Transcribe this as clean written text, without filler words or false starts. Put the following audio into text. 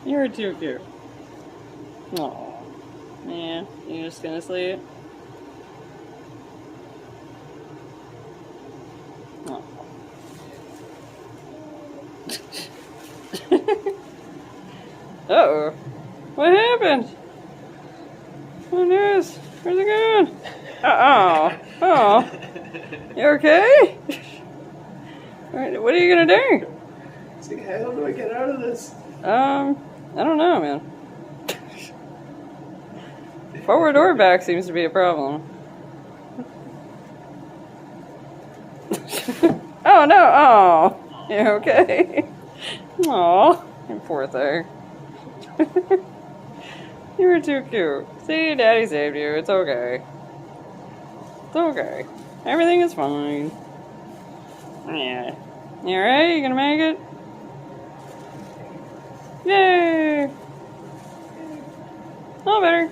You're too cute. Oh, yeah. You're just gonna sleep. Oh. Uh-oh. What happened? Oh, news. Where's it going? Uh-oh. Oh. You okay? What are you gonna do? It's like, how do I get out of this? I don't know, man. Forward or back seems to be a problem. Oh, no. Oh. You okay? Aw. You poor thing. You were too cute. See, Daddy saved you. It's okay. It's okay. Everything is fine. Yeah. You alright? You gonna make it? Yay! Oh, better.